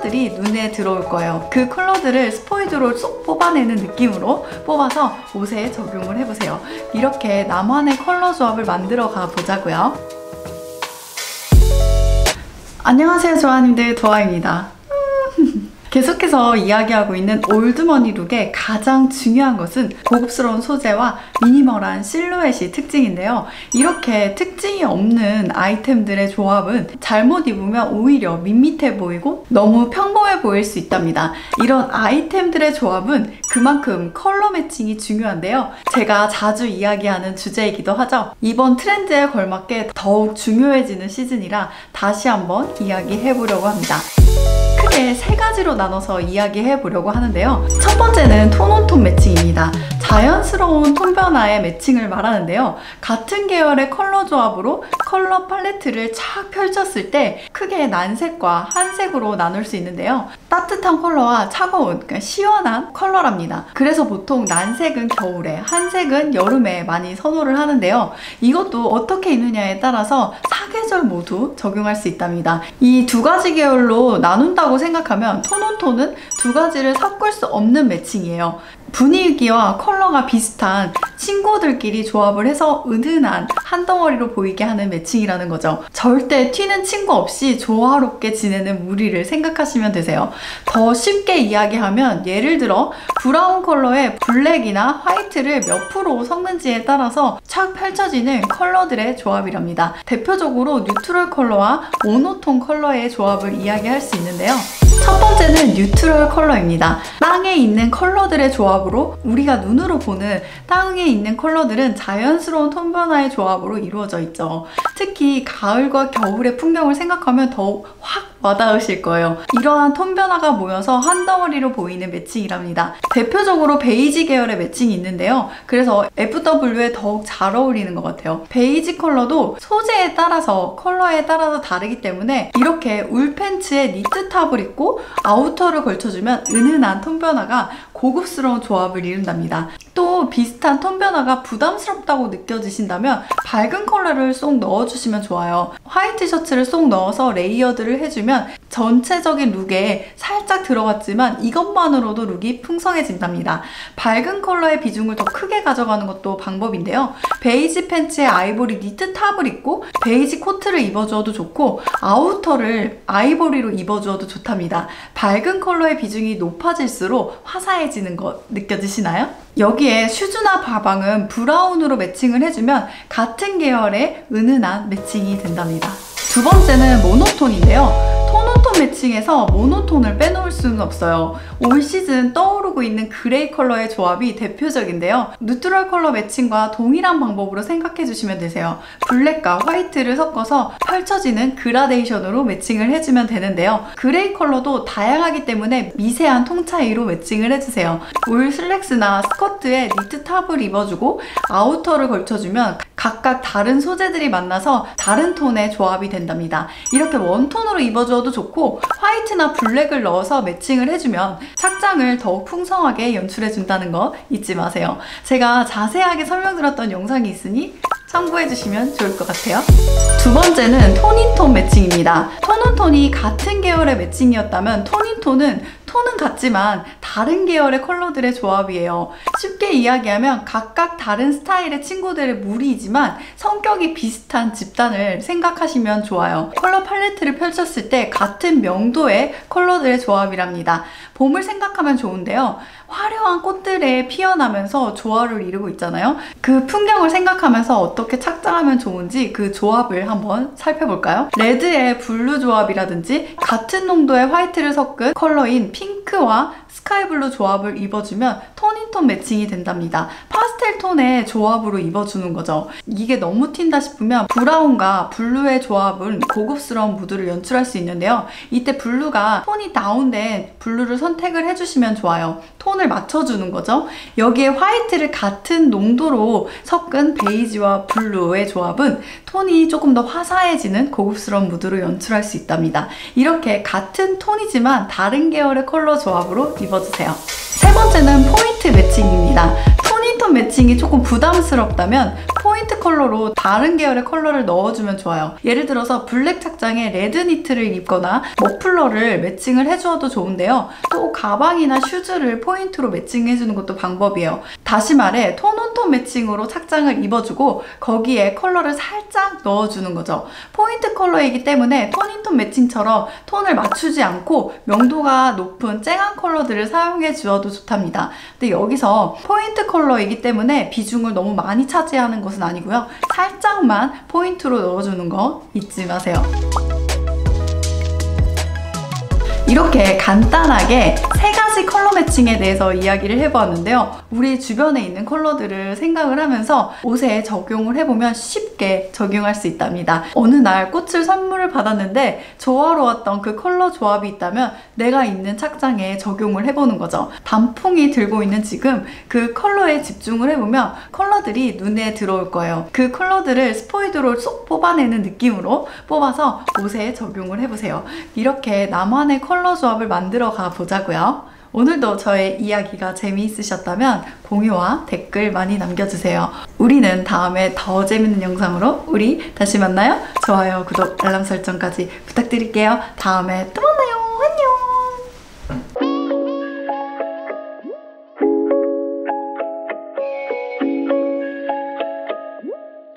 컬러들이 눈에 들어올 거예요. 그 컬러들을 스포이드로 쏙 뽑아내는 느낌으로 뽑아서 옷에 적용을 해보세요. 이렇게 나만의 컬러 조합을 만들어 가보자고요. 안녕하세요, 조아님들, 도아입니다. 계속해서 이야기하고 있는 올드머니 룩의 가장 중요한 것은 고급스러운 소재와 미니멀한 실루엣이 특징인데요. 이렇게 특징이 없는 아이템들의 조합은 잘못 입으면 오히려 밋밋해 보이고 너무 평범해 보일 수 있답니다. 이런 아이템들의 조합은 그만큼 컬러 매칭이 중요한데요. 제가 자주 이야기하는 주제이기도 하죠. 이번 트렌드에 걸맞게 더욱 중요해지는 시즌이라 다시 한번 이야기해 보려고 합니다. 크게 세 가지로 나눠서 이야기해 보려고 하는데요. 첫 번째는 톤온톤 매칭입니다. 자연스러운 톤 변화의 매칭을 말하는데요. 같은 계열의 컬러 조합으로 컬러 팔레트를 착 펼쳤을 때 크게 난색과 한색으로 나눌 수 있는데요. 따뜻한 컬러와 차가운, 그러니까 시원한 컬러랍니다. 그래서 보통 난색은 겨울에, 한색은 여름에 많이 선호를 하는데요. 이것도 어떻게 입느냐에 따라서 사계절 모두 적용할 수 있답니다. 이 두 가지 계열로 나눈다고 생각하면 톤온톤은 두 가지를 섞을 수 없는 매칭이에요. 분위기와 컬러가 비슷한 친구들끼리 조합을 해서 은은한 한 덩어리로 보이게 하는 매칭이라는 거죠. 절대 튀는 친구 없이 조화롭게 지내는 무리를 생각하시면 되세요. 더 쉽게 이야기하면 예를 들어 브라운 컬러에 블랙이나 화이트를 몇 프로 섞는지에 따라서 착 펼쳐지는 컬러들의 조합이랍니다. 대표적으로 뉴트럴 컬러와 모노톤 컬러의 조합을 이야기할 수 있는데요. 첫 번째는 뉴트럴 컬러입니다. 땅에 있는 컬러들의 조합으로 우리가 눈으로 보는 땅에 있는 컬러들은 자연스러운 톤 변화의 조합으로 이루어져 있죠. 특히 가을과 겨울의 풍경을 생각하면 더욱 확 와닿으실 거예요. 이러한 톤 변화가 모여서 한 덩어리로 보이는 매칭이랍니다. 대표적으로 베이지 계열의 매칭이 있는데요. 그래서 FW에 더욱 잘 어울리는 것 같아요. 베이지 컬러도 소재에 따라서 컬러에 따라서 다르기 때문에 이렇게 울 팬츠에 니트 탑을 입고 아우터를 걸쳐주면 은은한 톤 변화가 고급스러운 조합을 이룬답니다. 또 비슷한 톤 변화가 부담스럽다고 느껴지신다면 밝은 컬러를 쏙 넣어주시면 좋아요. 화이트 셔츠를 쏙 넣어서 레이어드를 해주면 전체적인 룩에 살짝 들어갔지만 이것만으로도 룩이 풍성해진답니다. 밝은 컬러의 비중을 더 크게 가져가는 것도 방법인데요. 베이지 팬츠에 아이보리 니트 탑을 입고 베이지 코트를 입어주어도 좋고 아우터를 아이보리로 입어주어도 좋답니다. 밝은 컬러의 비중이 높아질수록 화사해지는 것 느껴지시나요? 여기에 슈즈나 가방은 브라운으로 매칭을 해주면 같은 계열의 은은한 매칭이 된답니다. 두 번째는 모노톤인데요. 톤온톤 매칭에서 모노톤을 빼놓을 수는 없어요. 올 시즌 떠오르고 있는 그레이 컬러의 조합이 대표적인데요. 뉴트럴 컬러 매칭과 동일한 방법으로 생각해 주시면 되세요. 블랙과 화이트를 섞어서 펼쳐지는 그라데이션으로 매칭을 해주면 되는데요. 그레이 컬러도 다양하기 때문에 미세한 톤 차이로 매칭을 해주세요. 울 슬랙스나 스커트에 니트 탑을 입어주고 아우터를 걸쳐주면 각각 다른 소재들이 만나서 다른 톤의 조합이 된답니다. 이렇게 원톤으로 입어줘도 좋고 화이트나 블랙을 넣어서 매칭을 해주면 착장을 더욱 풍성하게 연출해준다는 거 잊지 마세요. 제가 자세하게 설명드렸던 영상이 있으니 참고해주시면 좋을 것 같아요. 두 번째는 톤인톤 매칭입니다. 톤온톤이 같은 계열의 매칭이었다면 톤인톤은 톤은 같지만 다른 계열의 컬러들의 조합이에요. 쉽게 이야기하면 각각 다른 스타일의 친구들의 무리이지만 성격이 비슷한 집단을 생각하시면 좋아요. 컬러 팔레트를 펼쳤을 때 같은 명도의 컬러들의 조합이랍니다. 봄을 생각하면 좋은데요. 화려한 꽃들에 피어나면서 조화를 이루고 있잖아요. 그 풍경을 생각하면서 어떻게 착장하면 좋은지 그 조합을 한번 살펴볼까요? 레드의 블루 조합이라든지 같은 농도의 화이트를 섞은 컬러인 핑크와 스카이블루 조합을 입어주면 톤인톤 매칭이 된답니다. 파스텔 톤의 조합으로 입어주는 거죠. 이게 너무 튄다 싶으면 브라운과 블루의 조합은 고급스러운 무드를 연출할 수 있는데요. 이때 블루가 톤이 다운된 블루를 선택을 해주시면 좋아요. 톤을 맞춰주는 거죠. 여기에 화이트를 같은 농도로 섞은 베이지와 블루의 조합은 톤이 조금 더 화사해지는 고급스러운 무드로 연출할 수 있답니다. 이렇게 같은 톤이지만 다른 계열의 컬러 조합으로 입어주세요. 세 번째는 포인트 매칭입니다. 톤인톤 매칭이 조금 부담스럽다면 포인트 컬러로 다른 계열의 컬러를 넣어주면 좋아요. 예를 들어서 블랙 착장에 레드 니트를 입거나 머플러를 매칭을 해주어도 좋은데요. 또 가방이나 슈즈를 포인트로 매칭해주는 것도 방법이에요. 다시 말해 톤온톤 매칭으로 착장을 입어주고 거기에 컬러를 살짝 넣어주는 거죠. 포인트 컬러이기 때문에 톤인톤 매칭처럼 톤을 맞추지 않고 명도가 높은 쨍한 컬러들을 사용해 주어도 좋답니다. 근데 여기서 포인트 컬러이기 때문에 비중을 너무 많이 차지하는 것은 아니고요. 살짝만 포인트로 넣어주는 거 잊지 마세요. 이렇게 간단하게 3가지 컬러 매칭에 대해서 이야기를 해보았는데요. 우리 주변에 있는 컬러들을 생각을 하면서 옷에 적용을 해보면 쉽게 적용할 수 있답니다. 어느 날 꽃을 선물을 받았는데 조화로웠던 그 컬러 조합이 있다면 내가 입는 착장에 적용을 해보는 거죠. 단풍이 들고 있는 지금 그 컬러에 집중을 해보면 컬러들이 눈에 들어올 거예요. 그 컬러들을 스포이드로 쏙 뽑아내는 느낌으로 뽑아서 옷에 적용을 해보세요. 이렇게 나만의 컬러 조합을 만들어 가 보자고요. 오늘도 저의 이야기가 재미있으셨다면 공유와 댓글 많이 남겨주세요. 우리는 다음에 더 재밌는 영상으로 우리 다시 만나요. 좋아요, 구독, 알람 설정까지 부탁드릴게요. 다음에 또